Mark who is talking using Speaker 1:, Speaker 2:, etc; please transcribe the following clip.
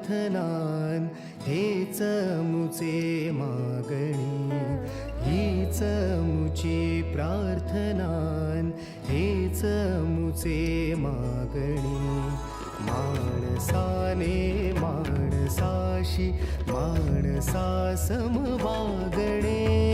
Speaker 1: प्रार्थनान हेच मुचे मागणी, हीच मुची प्रार्थनान हेच मुचे मागणी. माणसाने माणसाशी माणसा सम वागणे,